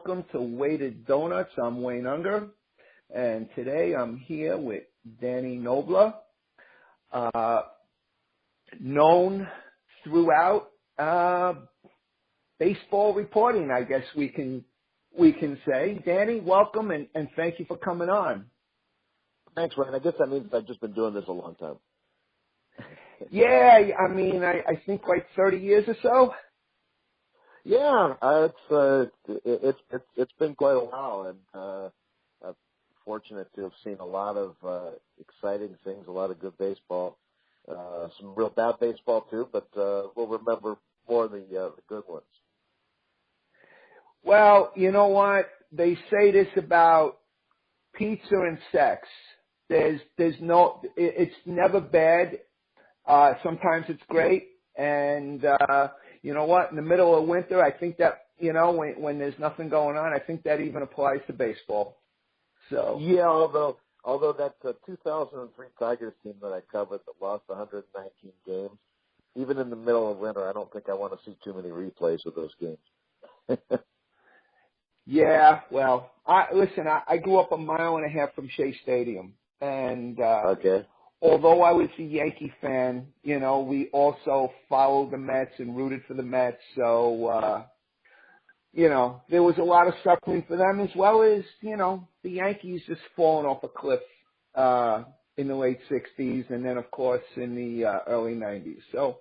welcome to Weighted Donuts. I'm Wayne Unger, and today I'm here with Danny Knobler, known throughout baseball reporting, I guess we can say. Danny, welcome, and thank you for coming on. Thanks, Wayne. I guess that means I've just been doing this a long time. Yeah, I mean, I think like 30 years or so. Yeah, it's been quite a while, and I'm fortunate to have seen a lot of exciting things, a lot of good baseball, some real bad baseball too, but we'll remember more of the good ones. Well, you know what? They say this about pizza and sex. It's never bad. Sometimes it's great. And, you know what? In the middle of winter, I think that, you know, when there's nothing going on, I think that even applies to baseball. So. Yeah, although that 2003 Tigers team that I covered that lost 119 games, even in the middle of winter, I don't think I want to see too many replays of those games. Yeah, well, I grew up 1.5 miles from Shea Stadium, and okay. Although I was a Yankee fan, you know, we also followed the Mets and rooted for the Mets, so you know, there was a lot of suffering for them, as well as, you know, the Yankees just falling off a cliff in the late '60s, and then of course in the early '90s. So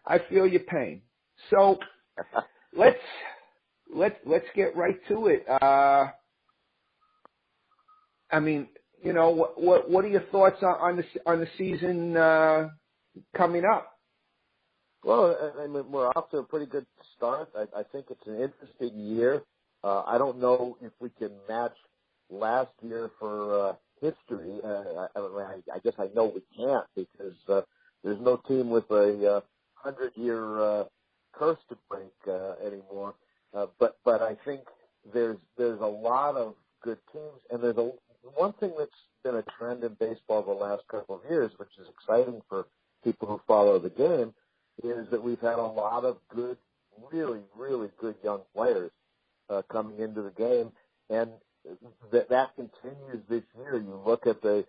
I feel your pain. So let's get right to it. I mean, you know, what are your thoughts on the season coming up? Well, I mean, we're off to a pretty good start. I think it's an interesting year. I don't know if we can match last year for history. I guess I know we can't, because there's no team with a 100-year curse to break anymore. But I think there's a lot of good teams, and there's one thing that's been a trend in baseball the last couple of years, which is exciting for people who follow the game, is that we've had a lot of good, really, really good young players coming into the game, and that continues this year. You look at the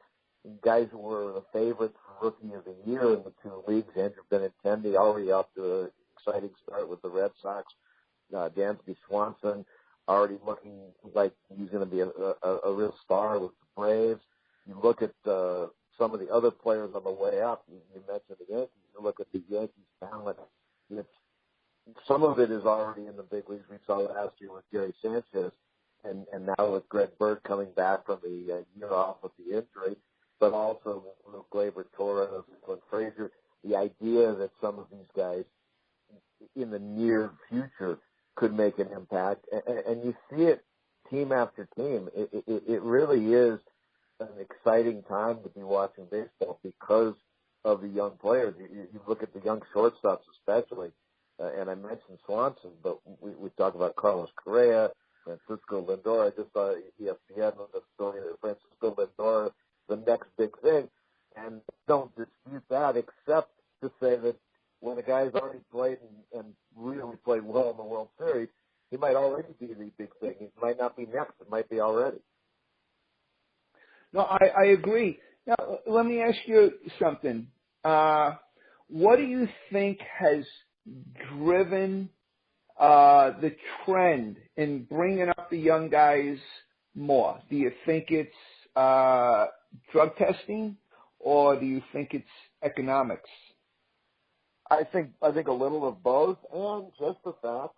guys who were the favorites for Rookie of the Year in the two leagues. Andrew Benintendi already off to an exciting start with the Red Sox. Dansby Swanson already looking like he's going to be a real star with the Braves. You look at some of the other players on the way up. You mentioned the Yankees. You look at the Yankees' talent. Some of it is already in the big leagues. We saw last year with Gary Sanchez, and now with Greg Bird coming back from the year off with the injury, but also with Gleyber Torres and Clint Frazier. The idea that some of these guys in the near future could make an impact, and you see it team after team. It really is an exciting time to be watching baseball because of the young players. You look at the young shortstops especially, and I mentioned Swanson, but we talk about Carlos Correa, Francisco Lindor. I just saw ESPN on the story that Francisco Lindor, the next big thing, and don't dispute that, except to say that when a guy's already played and really played well in the World Series, he might already be the big thing. It might not be next. It might be already. No, I agree. Now, let me ask you something. What do you think has driven the trend in bringing up the young guys more? Do you think it's drug testing, or do you think it's economics? I think a little of both, and just the fact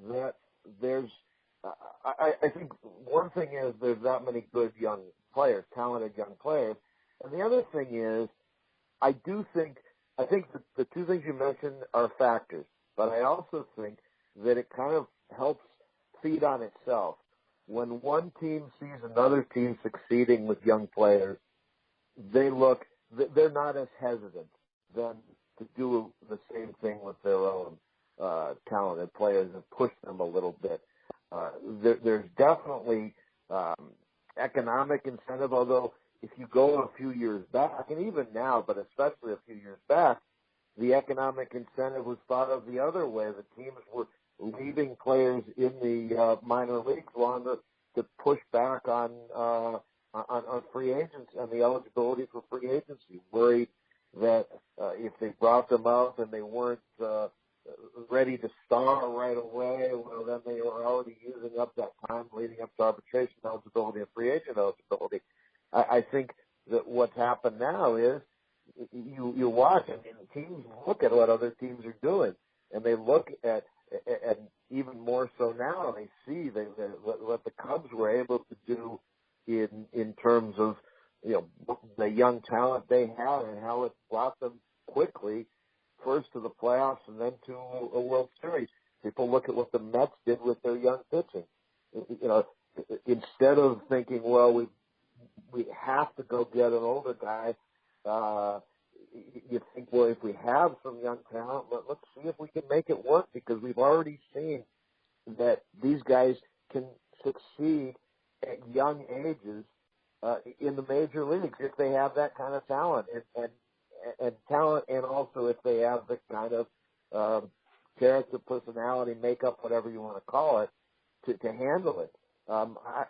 that there's. I think one thing is there's that many good young players, talented young players, and the other thing is I think the two things you mentioned are factors, but I also think that it kind of helps feed on itself. When one team sees another team succeeding with young players, they're not as hesitant then to do the same thing with their own talented players and push them a little bit. There's definitely economic incentive, although if you go a few years back, and even now, but especially a few years back, the economic incentive was thought of the other way. The teams were leaving players in the minor leagues long to push back on free agents and the eligibility for free agency, worried that if they brought them up and they weren't ready to star right away, well, then they were already using up that time leading up to arbitration eligibility and free agent eligibility. I think that what's happened now is you watch, I mean, teams look at what other teams are doing, and they look at even more so now, they see what the Cubs were able to do in terms of, you know, the young talent they had and how it brought them quickly first to the playoffs and then to a World Series. People look at what the Mets did with their young pitching. You know, instead of thinking, well, we have to go get an older guy, you think, well, if we have some young talent, let's see if we can make it work, because we've already seen that these guys can succeed at young ages in the major leagues if they have that kind of talent and talent, and also if they have the kind of character, personality, makeup, whatever you want to call it, to handle it.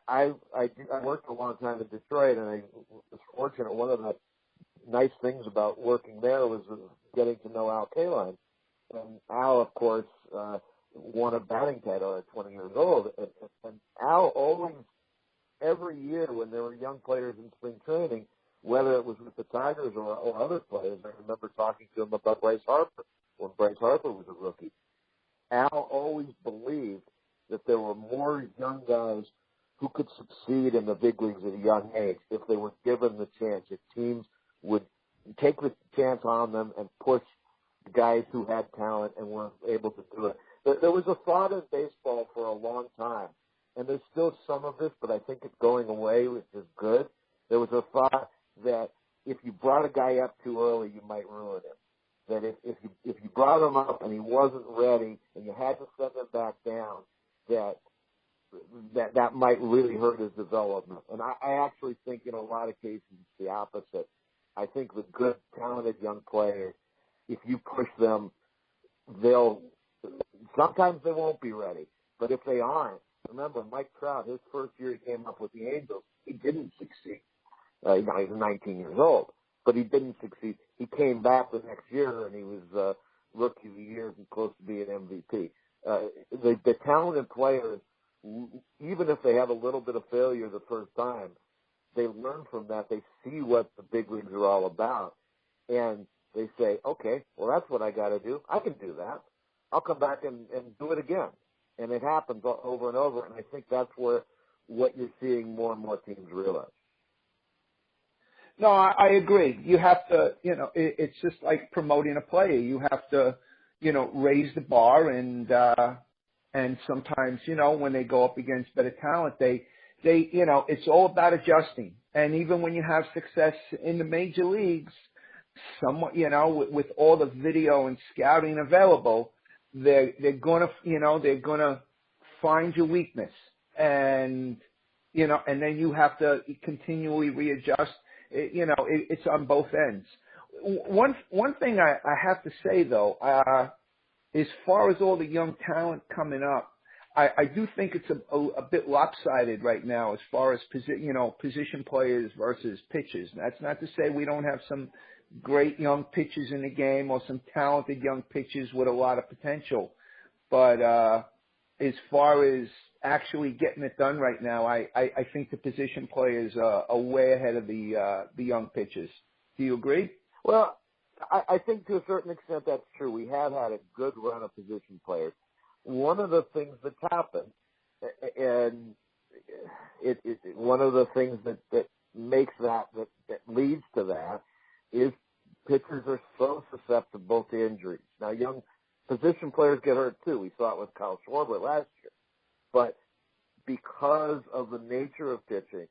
I worked a long time in Detroit, and I was fortunate. One of the nice things about working there was getting to know Al Kaline. And Al, of course, won a batting title at 20 years old. And Al always, every year when there were young players in spring training, whether it was with the Tigers or other players, I remember talking to him about Bryce Harper when Bryce Harper was a rookie. Al always believed that there were more young guys who could succeed in the big leagues at a young age if they were given the chance, if teams would take the chance on them and push the guys who had talent and were able to do it. There was a thought in baseball for a long time, and there's still some of this, but I think it's going away, which is good. There was a thought that if you brought a guy up too early, you might ruin him. That if you brought him up and he wasn't ready and you had to send him back down, that might really hurt his development. And I actually think in a lot of cases it's the opposite. I think the good, talented young players, if you push them, sometimes they won't be ready. But if they aren't, remember Mike Trout, his first year he came up with the Angels, he didn't succeed. He was 19 years old, but he didn't succeed. He came back the next year and he was rookie of the year and close to being MVP. The talented players, even if they have a little bit of failure the first time, they learn from that. They see what the big leagues are all about, and they say, okay, well, that's what I got to do. I can do that. I'll come back and do it again. And it happens over and over, and I think that's what you're seeing more and more teams realize. No, I agree. You have to, it's just like promoting a player. You have to, raise the bar, and sometimes, when they go up against better talent, they it's all about adjusting. And even when you have success in the major leagues, somewhat, with all the video and scouting available, they're gonna find your weakness, and and then you have to continually readjust. It's on both ends. One thing I have to say though, as far as all the young talent coming up, I do think it's a bit lopsided right now as far as position players versus pitchers. That's not to say we don't have some great young pitchers in the game or some talented young pitchers with a lot of potential, but as far as actually getting it done right now, I think the position players are way ahead of the young pitchers. Do you agree? Well, I think to a certain extent that's true. We have had a good run of position players. One of the things that's happened, and one of the things that makes that leads to that, is pitchers are so susceptible to injuries. Now, young position players get hurt too. We saw it with Kyle Schwarber last year. But because of the nature of pitching,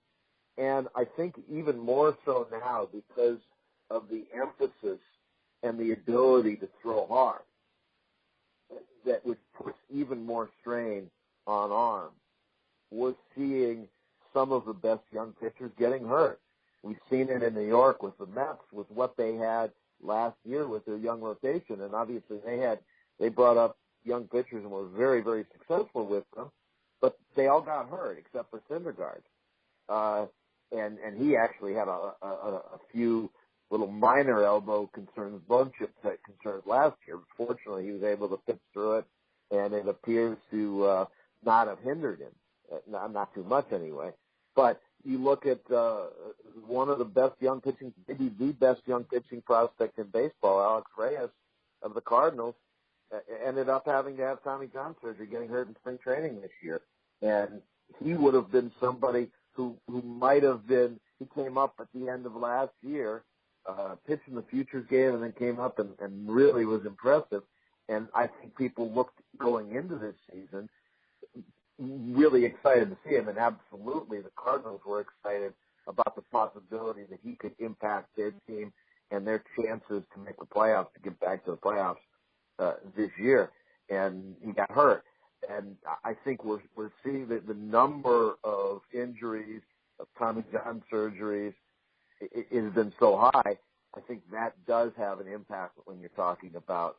and I think even more so now because of the emphasis and the ability to throw hard, that would put even more strain on arms. We're seeing some of the best young pitchers getting hurt. We've seen it in New York with the Mets, with what they had last year with their young rotation, and obviously they brought up young pitchers and were very, very successful with them. but they all got hurt except for Syndergaard. And he actually had a few little minor elbow concerns, bone chip type concerns last year. Fortunately, he was able to pitch through it, and it appears to not have hindered him, not too much anyway. But you look at one of the best young pitching, maybe the best young pitching prospect in baseball, Alex Reyes of the Cardinals, ended up having to have Tommy John surgery, getting hurt in spring training this year. And he would have been somebody who might have been, he came up at the end of last year, pitched in the Futures game and then came up and really was impressive. And I think people looked going into this season really excited to see him, and absolutely the Cardinals were excited about the possibility that he could impact their team and their chances to make the playoffs, to get back to the playoffs this year. And he got hurt. And I think we're seeing that the number of injuries, of Tommy John surgeries, it has been so high. I think that does have an impact when you're talking about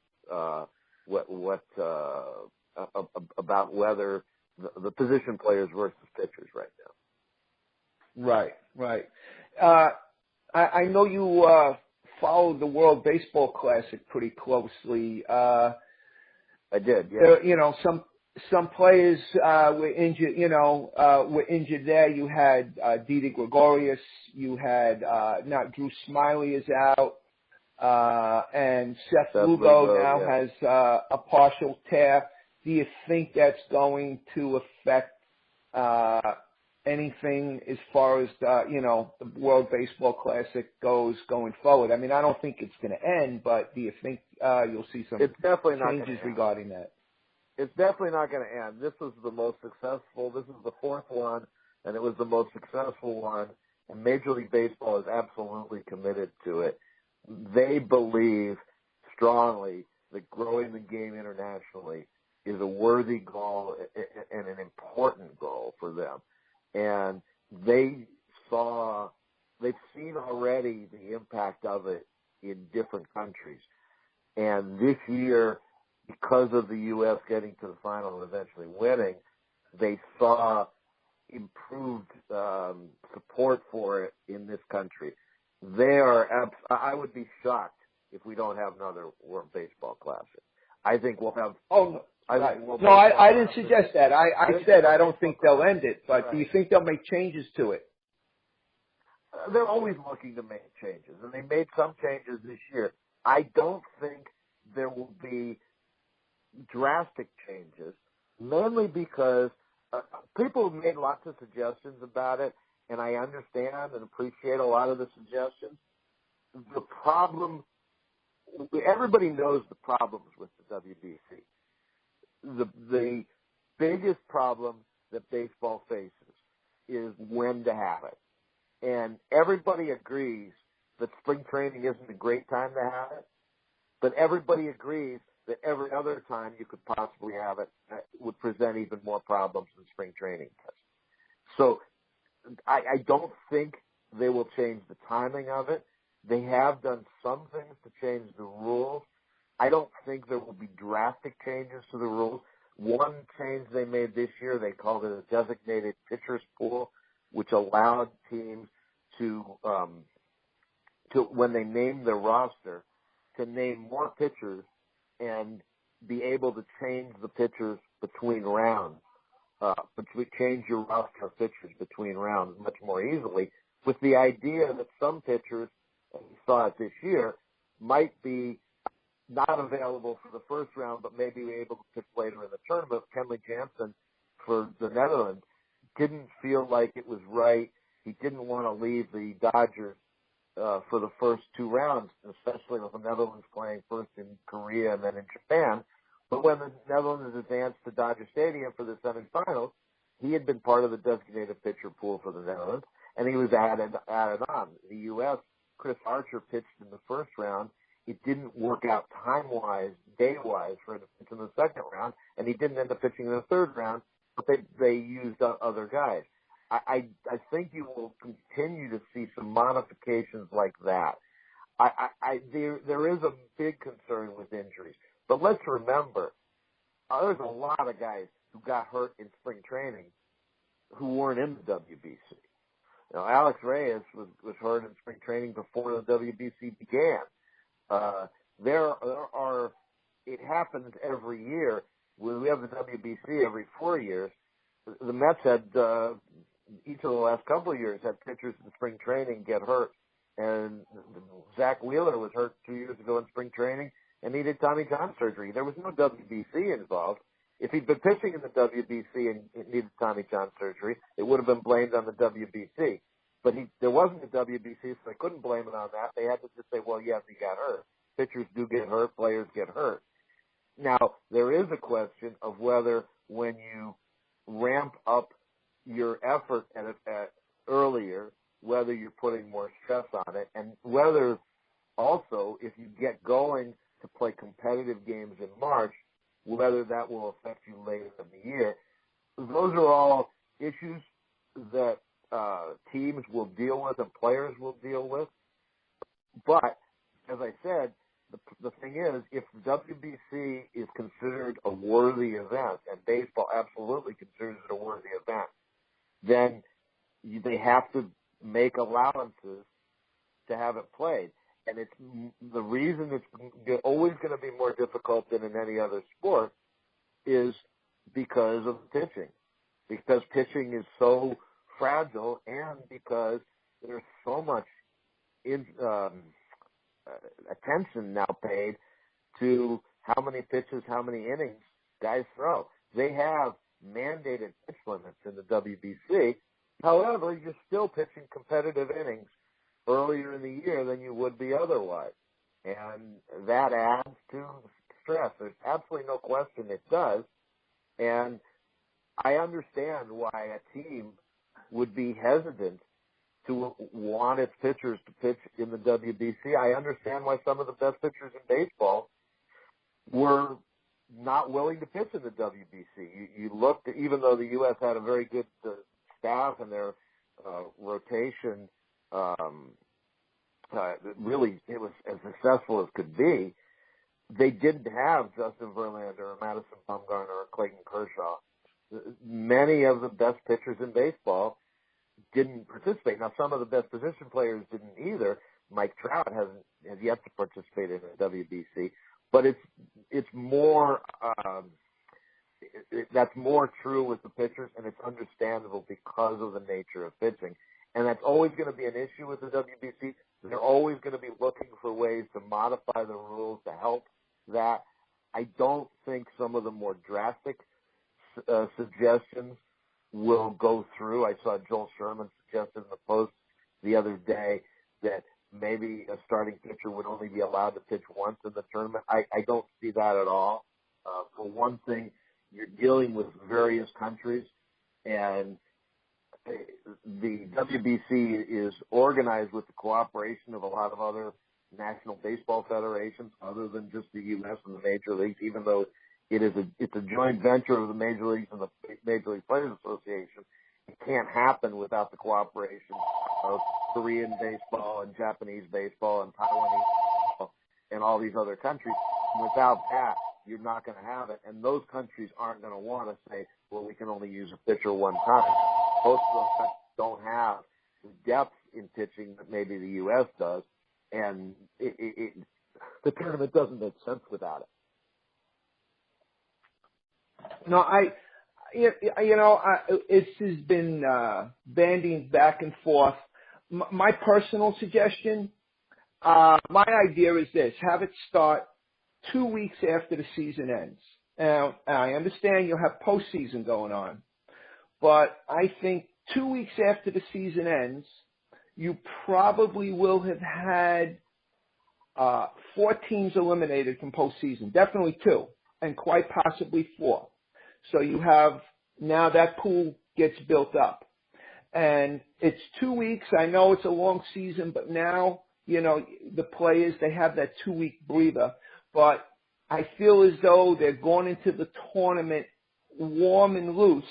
about whether the position players versus pitchers right now. Right. I know you followed the World Baseball Classic pretty closely. I did, yeah. There, some players were injured. Were injured there. You had Didi Gregorius. You had Drew Smiley is out, and Seth Lugo now has a partial tear. Do you think that's going to affect anything as far as the World Baseball Classic goes going forward? I mean, I don't think it's going to end, but do you think you'll see some changes regarding that? It's definitely not going to end. This was the most successful. This is the fourth one, and it was the most successful one. And Major League Baseball is absolutely committed to it. They believe strongly that growing the game internationally is a worthy goal and an important goal for them. And they've seen already the impact of it in different countries. And this year, because of the U.S. getting to the final and eventually winning, they saw improved support for it in this country. I would be shocked if we don't have another World Baseball Classic. I think we'll have. I didn't suggest that. I said I don't think they'll end it, but do you think they'll make changes to it? They're always looking to make changes, and they made some changes this year. I don't think there will be drastic changes, mainly because people have made lots of suggestions about it, and I understand and appreciate a lot of the suggestions. The problem, everybody knows the problems with the WBC. The biggest problem that baseball faces is when to have it. And everybody agrees that spring training isn't a great time to have it, but everybody agrees that every other time you could possibly have it would present even more problems than spring training does. So I don't think they will change the timing of it. They have done some things to change the rules. I don't think there will be drastic changes to the rules. One change they made this year, they called it a designated pitchers pool, which allowed teams to when they named their roster, to name more pitchers and be able to change the pitchers between rounds, change your roster of pitchers between rounds much more easily, with the idea that some pitchers, and we saw it this year, might be not available for the first round, but maybe able to pitch later in the tournament. Kenley Jansen for the Netherlands didn't feel like it was right. He didn't want to leave the Dodgers for the first two rounds, especially with the Netherlands playing first in Korea and then in Japan. But when the Netherlands advanced to Dodger Stadium for the semifinals, he had been part of the designated pitcher pool for the Netherlands, and he was added on. The U.S., Chris Archer pitched in the first round. It didn't work out time-wise, day-wise for him to pitch in the second round, and he didn't end up pitching in the third round, but they used other guys. I think you will continue to see some modifications like that. There is a big concern with injuries, but let's remember, there's a lot of guys who got hurt in spring training who weren't in the WBC. Alex Reyes was hurt in spring training before the WBC began. There are, it happens every year. When we have the WBC every 4 years, the Mets had, each of the last couple of years, had pitchers in spring training get hurt. And Zach Wheeler was hurt 2 years ago in spring training and needed Tommy John surgery. There was no WBC involved. If he'd been pitching in the WBC and needed Tommy John surgery, it would have been blamed on the WBC. But there wasn't a WBC, so they couldn't blame it on that. They had to just say, well, yes, he got hurt. Pitchers do get hurt. Players get hurt. Now, there is a question of whether when you ramp up your effort at earlier, whether you're putting more stress on it, and whether also if you get going to play competitive games in March, whether that will affect you later in the year. Those are all issues that teams will deal with and players will deal with. But, as I said, the thing is, if WBC is considered a worthy event, and baseball absolutely considers it a worthy event, then they have to make allowances to have it played. And it's the reason it's always going to be more difficult than in any other sport is because of pitching. Because pitching is so fragile and because there's so much attention now paid to how many pitches, how many innings guys throw. They have mandated pitch limits in the WBC. However, you're still pitching competitive innings earlier in the year than you would be otherwise. And that adds to stress. There's absolutely no question it does. And I understand why a team would be hesitant to want its pitchers to pitch in the WBC. I understand why some of the best pitchers in baseball were not willing to pitch in the WBC. You looked, even though the U.S. had a very good staff and their rotation, really it was as successful as could be, they didn't have Justin Verlander or Madison Bumgarner or Clayton Kershaw. Many of the best pitchers in baseball didn't participate. Now, some of the best position players didn't either. Mike Trout has yet to participate in the WBC, but it's more that's more true with the pitchers, and it's understandable because of the nature of pitching. And that's always going to be an issue with the WBC. They're always going to be looking for ways to modify the rules to help that. I don't think some of the more drastic suggestions will go through. I saw Joel Sherman suggested in the Post the other day that maybe a starting pitcher would only be allowed to pitch once in the tournament. I don't see that at all. For one thing, you're dealing with various countries, and the WBC is organized with the cooperation of a lot of other national baseball federations other than just the U.S. and the major leagues, even though it's a joint venture of the major leagues and the Major League Players Association. It can't happen without the cooperation of Korean baseball and Japanese baseball and Taiwanese baseball and all these other countries. Without that, you're not going to have it. And those countries aren't going to want to say, well, we can only use a pitcher one time. Most of those countries don't have the depth in pitching that maybe the U.S. does. And the tournament doesn't make sense without it. No, it has been bandying back and forth. My personal suggestion, my idea is this: have it start 2 weeks after the season ends. Now, I understand you'll have postseason going on, but I think 2 weeks after the season ends, you probably will have had 4 teams eliminated from postseason, definitely 2, and quite possibly 4. So you have, now that pool gets built up. And it's 2 weeks. I know it's a long season, but now, the players, they have that 2-week breather. But I feel as though they're going into the tournament warm and loose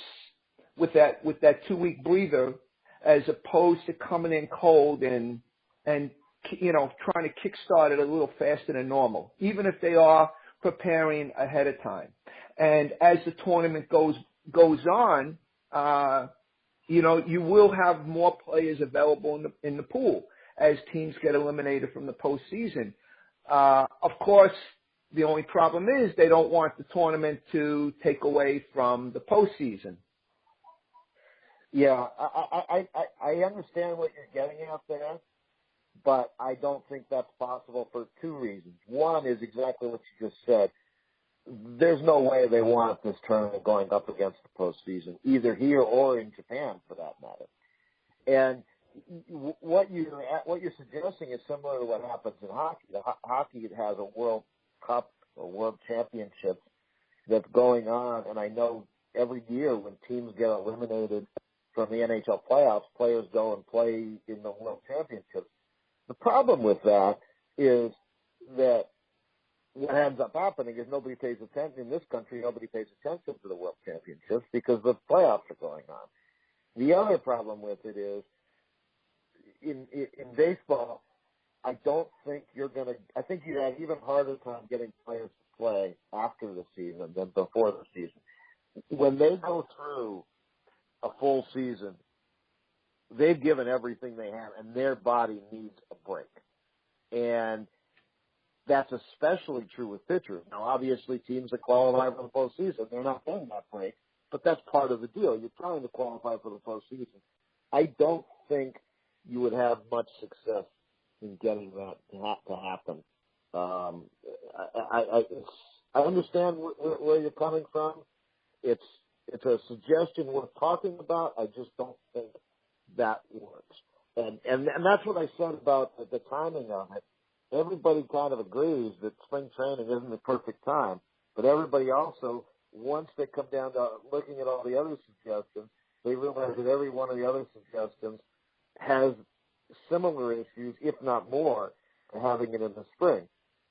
with that 2-week breather, as opposed to coming in cold and trying to kickstart it a little faster than normal, even if they are preparing ahead of time. And as the tournament goes on, you will have more players available in the pool as teams get eliminated from the postseason. Of course, the only problem is they don't want the tournament to take away from the postseason. Yeah, I understand what you're getting at there, but I don't think that's possible for two reasons. One is exactly what you just said. There's no way they want this tournament going up against the postseason, either here or in Japan, for that matter. And what you're suggesting is similar to what happens in hockey. Hockey has a World Cup or World Championship that's going on, and I know every year when teams get eliminated from the NHL playoffs, players go and play in the World Championships. The problem with that is that what ends up happening is nobody pays attention in this country. Nobody pays attention to the World Championships because the playoffs are going on. The other problem with it is in baseball, I don't think I think you'd have even harder time getting players to play after the season than before the season. When they go through a full season, they've given everything they have, and their body needs a break. And that's especially true with pitchers. Now, obviously, teams that qualify for the postseason, they're not getting that break, but that's part of the deal. You're trying to qualify for the postseason. I don't think you would have much success in getting that to happen. I understand where you're coming from. It's a suggestion worth talking about. I just don't think that works. And that's what I said about the timing of it. Everybody kind of agrees that spring training isn't the perfect time, but everybody also, once they come down to looking at all the other suggestions, they realize that every one of the other suggestions has similar issues, if not more, to having it in the spring.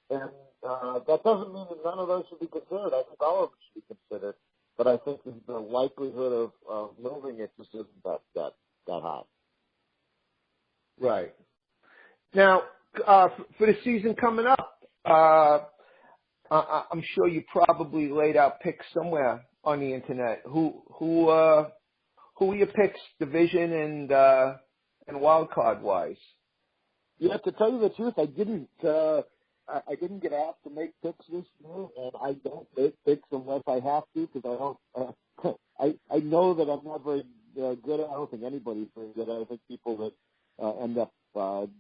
And that doesn't mean that none of those should be considered. I think all of them should be considered, but I think the likelihood of moving it just isn't that high. Right. Now, for the season coming up, I'm sure you probably laid out picks somewhere on the internet. Who are your picks, division and wild card wise? Yeah, to tell you the truth, I didn't get asked to make picks this year, and I don't make picks unless I have to because I don't. I know that I'm not very good at. I don't think anybody's very good at. I think people that end up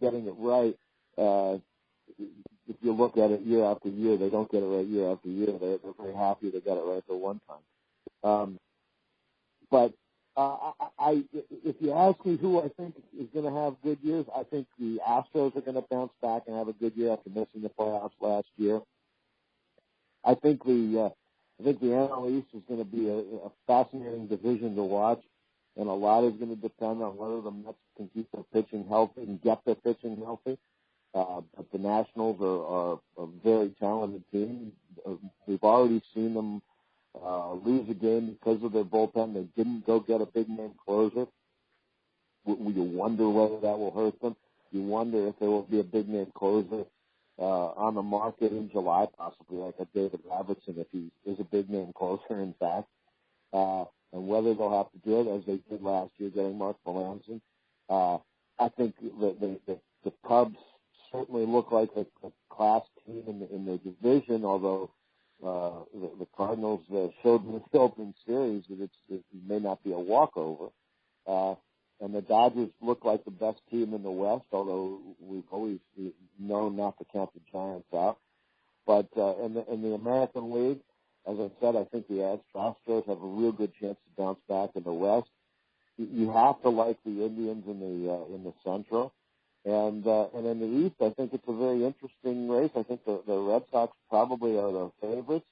getting it right. If you look at it year after year, they don't get it right year after year. They're very happy they got it right the one time. But if you ask me who I think is going to have good years, I think the Astros are going to bounce back and have a good year after missing the playoffs last year. I think the NL East is going to be a fascinating division to watch, and a lot is going to depend on whether the Mets can keep their pitching healthy and get their pitching healthy. But the Nationals are a very talented team. We've already seen them lose a game because of their bullpen. They didn't go get a big-name closer. You wonder whether that will hurt them. You wonder if there will be a big-name closer on the market in July, possibly like a David Robertson, if he is a big-name closer, in fact, and whether they'll have to do it as they did last year, getting Mark Melanson. I think the Cubs certainly look like a class team in the division, although the Cardinals showed in the opening series that it may not be a walkover. And the Dodgers look like the best team in the West, although we've always known not to count the Giants out. But in the American League, as I said, I think the Astros have a real good chance to bounce back in the West. You have to like the Indians in the Central. And in the East, I think it's a very interesting race. I think the Red Sox probably are the favorites,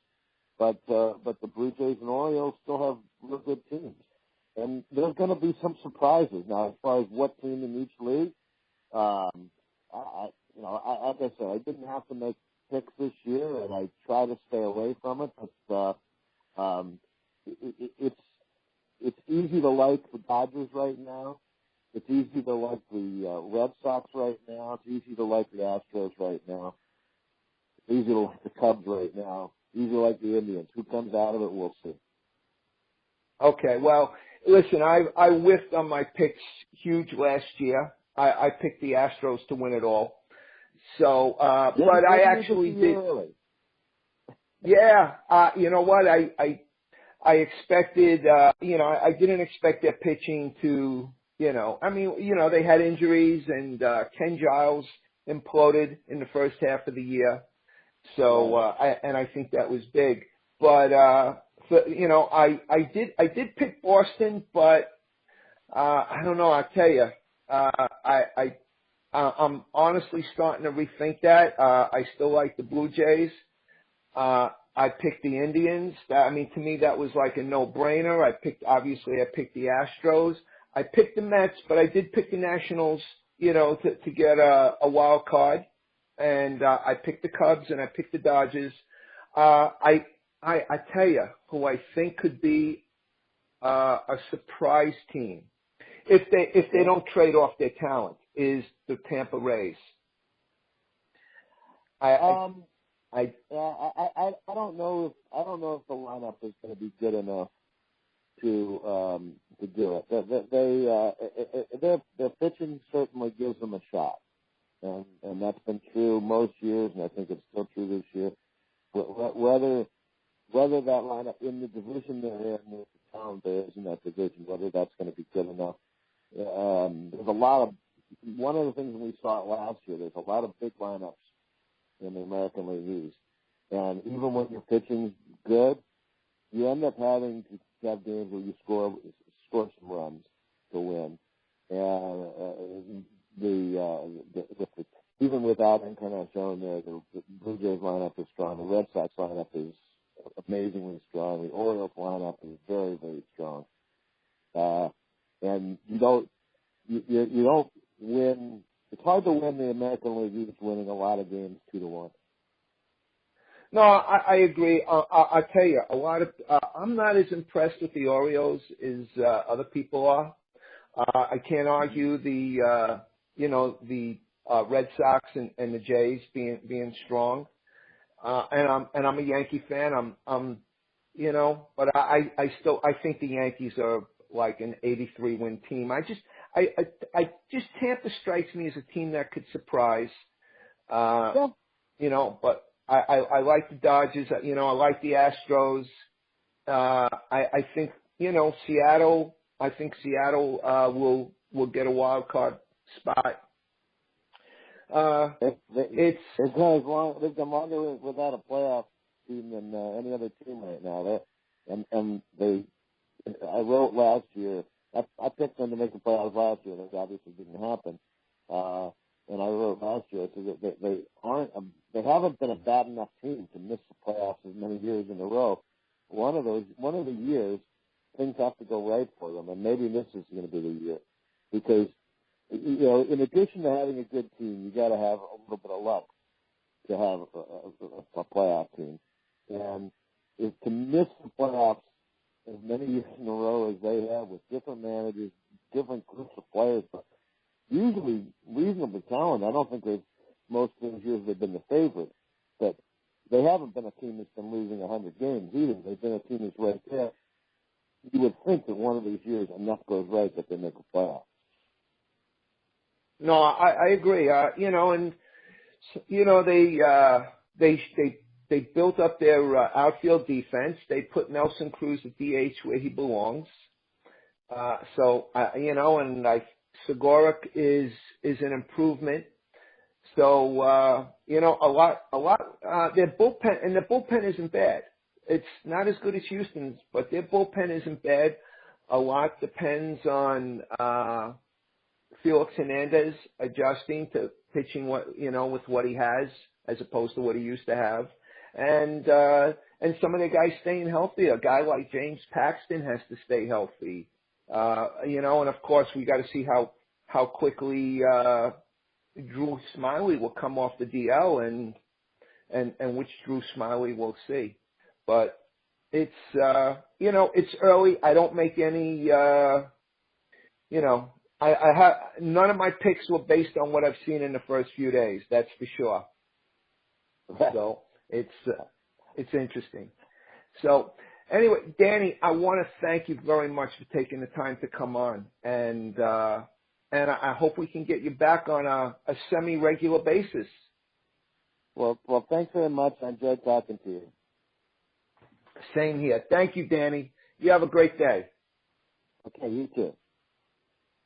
but the Blue Jays and Orioles still have real good teams. And there's going to be some surprises. Now, as far as what team in each league, like I said, I didn't have to make picks this year, and I try to stay away from it. But it's easy to like the Dodgers right now. It's easy to like the Red Sox right now. It's easy to like the Astros right now. It's easy to like the Cubs right now. These are like the Indians. Who comes out of it, we'll see. Okay, well, listen, I whiffed on my picks huge last year. I picked the Astros to win it all. So, but I actually did. Early. Yeah, you know what? I expected, I didn't expect their pitching to, they had injuries and Ken Giles imploded in the first half of the year. So, I think that was big. But, I did pick Boston, but, I don't know, I'll tell you, I'm honestly starting to rethink that. I still like the Blue Jays. I picked the Indians. To me, that was like a no-brainer. I picked the Astros. I picked the Mets, but I did pick the Nationals, to get a wild card. And, I picked the Cubs and I picked the Dodgers. I tell you who I think could be, a surprise team. If they don't trade off their talent is the Tampa Rays. I don't know if the lineup is going to be good enough to do it. Their pitching certainly gives them a shot, and that's been true most years, and I think it's still true this year. Whether that lineup in the division they're in, with the talent there is in that division, whether that's going to be good enough. There's a lot of one of the things we saw last year. There's a lot of big lineups in the American League East. And even when your pitching's good, you end up having to have games where you score some runs to win. And even without Encarnacion there, the Blue Jays lineup is strong. The Red Sox lineup is amazingly strong. The Orioles lineup is very, very strong. And you don't win. It's hard to win the American League East winning a lot of games 2-1. No, I agree. I tell you, I'm not as impressed with the Orioles as other people are. I can't argue the Red Sox and the Jays being strong. And I'm a Yankee fan. But I think the Yankees are like an 83 win team. Tampa strikes me as a team that could surprise. But I like the Dodgers. I like the Astros. I think Seattle. I think Seattle will get a wild card spot. They've gone longer without a playoff team than any other team right now. I wrote last year. I picked them to make the playoffs last year. That obviously didn't happen. And I wrote last year that they haven't been a bad enough team to miss the playoffs as many years in a row. One of the years, things have to go right for them, and maybe this is going to be the year, because in addition to having a good team, you got to have a little bit of luck to have a playoff team, and if to miss the playoffs as many years in a row as they have with different managers, different groups of players, but usually reasonable talent. I don't think most of those years they've been the favorite, but they haven't been a team that's been losing 100 games either. They've been a team that's right there. You would think that one of these years enough goes right that they make a playoff. No, I agree. They built up their outfield defense. They put Nelson Cruz at DH where he belongs. Segura is an improvement. So, a lot, their bullpen isn't bad. It's not as good as Houston's, but their bullpen isn't bad. A lot depends on, Felix Hernandez adjusting to pitching with what he has as opposed to what he used to have. And some of the guys staying healthy. A guy like James Paxton has to stay healthy. And of course we got to see how quickly, Drew Smiley will come off the DL and which Drew Smiley we'll see. But it's, it's early. I don't make any, I have none of my picks were based on what I've seen in the first few days. That's for sure. So it's It's interesting. So anyway, Danny, I want to thank you very much for taking the time to come on, and I hope we can get you back on a semi-regular basis. Well, thanks very much. I enjoyed talking to you. Same here. Thank you, Danny. You have a great day. Okay, you too.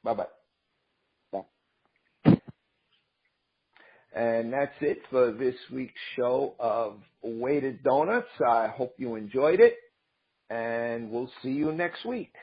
Bye-bye. Bye. And that's it for this week's show of Weighted Donuts. I hope you enjoyed it, and we'll see you next week.